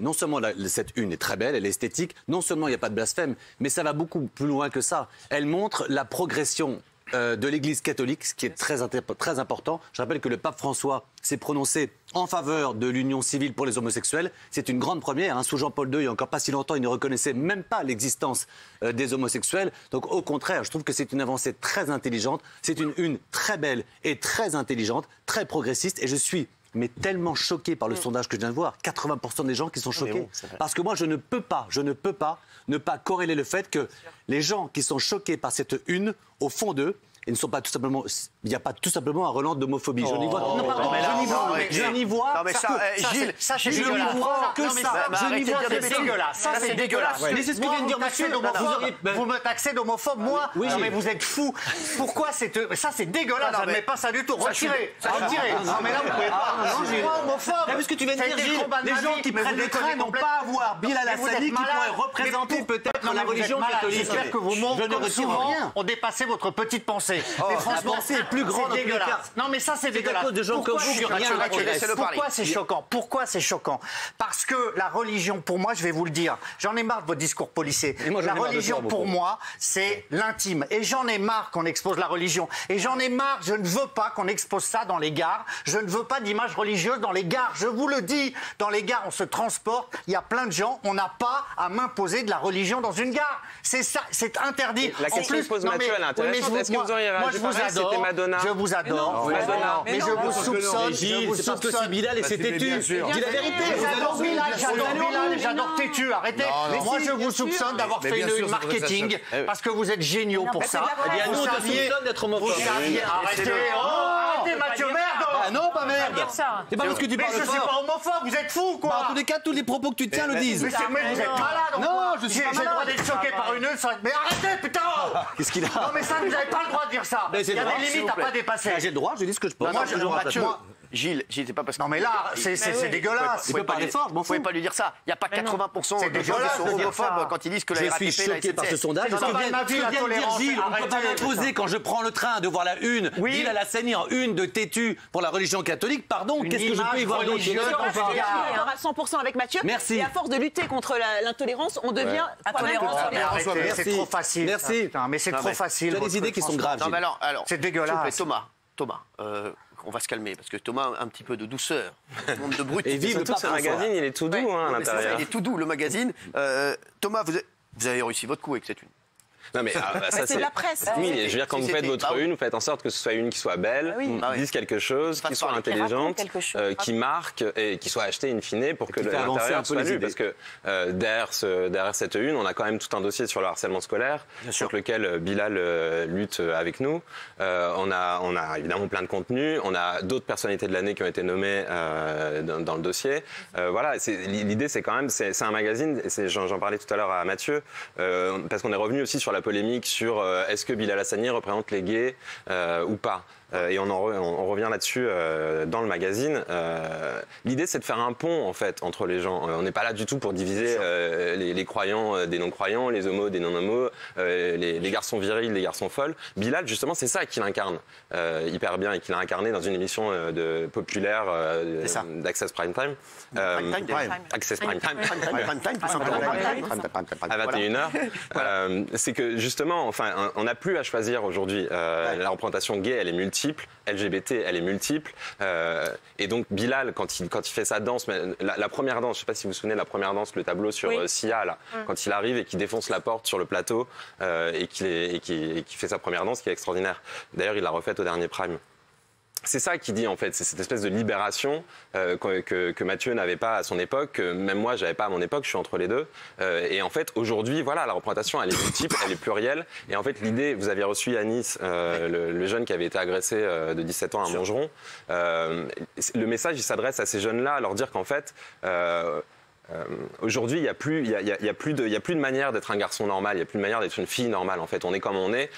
non seulement cette une est très belle, elle est esthétique, non seulement il n'y a pas de blasphème, mais ça va beaucoup plus loin que ça. Elle montre la progression de l'Église catholique, ce qui est très important. Je rappelle que le pape François s'est prononcé en faveur de l'union civile pour les homosexuels. C'est une grande première. Sous Jean-Paul II, il n'y a encore pas si longtemps, il ne reconnaissait même pas l'existence des homosexuels. Donc au contraire, je trouve que c'est une avancée très intelligente. C'est une très belle et très intelligente, très progressiste. Et je suis tellement choqué par le sondage que je viens de voir. 80% des gens qui sont choqués. Parce que moi, je ne peux pas ne pas corréler le fait que les gens qui sont choqués par cette une, au fond d'eux, ils ne sont pas tout simplement. Il n'y a pas tout simplement un relent d'homophobie. Je n'y vois. Non, pardon. Je n'y vois. Non, mais ça, Gilles, je n'y vois que ça. Je n'y vois que c'est dégueulasse. Ça, c'est dégueulasse. Mais c'est ce que vient de dire monsieur. Vous me taxez d'homophobe, moi. Non, mais vous êtes fou. Pourquoi ça, c'est dégueulasse. Je ne mets pas ça du tout. Retirez. Retirez. Non, mais là, vous pouvez pas. Je suis pas homophobe. Mais ce que tu viens de dire, Gilles, les gens qui prennent le train n'ont pas à voir Bilal Hassani qui pourrait représenter peut-être la religion catholique. J'espère que vos mots, comme souvent, ont dépassé votre petite pensée. Mais franchement, c'est plus grand. C'est dégueulasse. Non, mais ça, c'est dégueulasse. Pourquoi c'est choquant? Pourquoi c'est choquant? Parce que la religion, pour moi, je vais vous le dire, j'en ai marre de vos discours policiers. La religion, pour moi, c'est l'intime. Et j'en ai marre qu'on expose la religion. Et j'en ai marre, je ne veux pas qu'on expose ça dans les gares. Je ne veux pas d'images religieuses dans les gares. Je vous le dis, dans les gares, on se transporte. Il y a plein de gens. On n'a pas à m'imposer de la religion dans une gare. C'est ça, c'est interdit. La question que pose Mathieu, elle est intéressante. Est-ce que vous auriez réagi pareil si c'était Madonna? Je vous adore. Mais je vous soupçonne. C'est parce que c'est Bilal et c'est têtu. Dis la vérité. J'adore Bilal, j'adore têtu. Arrêtez. Moi, je vous soupçonne d'avoir fait une marketing parce que vous êtes géniaux pour ça. Eh bien, nous, on te soupçonne d'être homophobe. Arrêtez, Mathieu, merde. Ah non, pas merde. C'est pas parce que tu parles fort. Mais je suis pas homophobe, vous êtes fous, quoi. En tous les cas, tous les propos que tu tiens le disent. Mais vous êtes malade. Non, je suis pas malade. J'ai le droit d'être choqué par une mais arrêtez, putain. Qu'est-ce qu'il a? Non, mais ça, vous n'avez pas le droit de dire ça. Il y a des limites à pas dépasser. J'ai le droit, je dis ce que je pense. Gilles, c'est pas parce que... Non mais là, c'est dégueulasse. Vous pouvez parler fort, je m'en fous. Vous pouvez pas lui dire ça. Il n'y a pas 80% de gens qui sont homophobes quand ils disent que la RATP... Je suis choqué par ce sondage. Ce que vient de dire Gilles, on ne peut pas m'imposer quand je prends le train de voir la une, Bilal Hassani en une de têtu pour la religion catholique. Pardon, qu'est-ce que je peux y voir d'autre? À 100% avec Mathieu. Merci. Et à force de lutter contre l'intolérance, on devient tolérant. C'est trop facile. Merci. Mais c'est trop facile. Tu as des idées qui sont graves. C'est dégueulasse. Thomas, on va se calmer, parce que Thomas a un petit peu de douceur. Monde de brut. Et surtout que ce magazine, il est tout doux à l'intérieur. Il est tout doux, le magazine. Thomas, vous avez réussi votre coup avec cette une. Non mais ça c'est de la presse. Oui, je veux dire, quand vous faites votre une, vous faites en sorte que ce soit une qui soit belle, qui dise quelque chose, qui soit intelligente, qui marque et qui soit achetée in fine pour que l'intérieur soit lu. Parce que derrière cette une, on a quand même tout un dossier sur le harcèlement scolaire, sur lequel Bilal lutte avec nous. On a évidemment plein de contenus. On a d'autres personnalités de l'année qui ont été nommées dans le dossier. Voilà, l'idée c'est quand même, c'est un magazine, j'en parlais tout à l'heure à Mathieu, parce qu'on est revenu aussi sur la polémique sur est-ce que Bilal Hassani représente les gays ou pas. Et on revient là-dessus dans le magazine. L'idée, c'est de faire un pont, en fait, entre les gens. On n'est pas là du tout pour diviser les croyants des non-croyants, les homos des non-homos, les garçons virils, les garçons folles. Bilal, justement, c'est ça qu'il incarne hyper bien et qu'il a incarné dans une émission populaire d'Access Prime Time. Access Prime Time. À 21h. C'est que, justement, enfin, on n'a plus à choisir aujourd'hui. La représentation gay, elle est multiple. LGBT, elle est multiple. Et donc, Bilal, quand il fait sa danse, la première danse, je ne sais pas si vous vous souvenez, la première danse, le tableau sur Sia, là, quand il arrive et qu'il défonce la porte sur le plateau et qu'il fait sa première danse, qui est extraordinaire. D'ailleurs, il l'a refaite au dernier Prime. C'est ça qui dit en fait, c'est cette espèce de libération que Mathieu n'avait pas à son époque, que même moi j'avais pas à mon époque, je suis entre les deux. Et en fait aujourd'hui, voilà, la représentation elle est multiple, elle est plurielle. Et en fait l'idée, vous aviez reçu à Nice le jeune qui avait été agressé de 17 ans à Montgeron. Le message il s'adresse à ces jeunes-là, à leur dire qu'en fait aujourd'hui, il y a plus de manière d'être un garçon normal, il y a plus de manière d'être une fille normale. En fait, on est comme on est.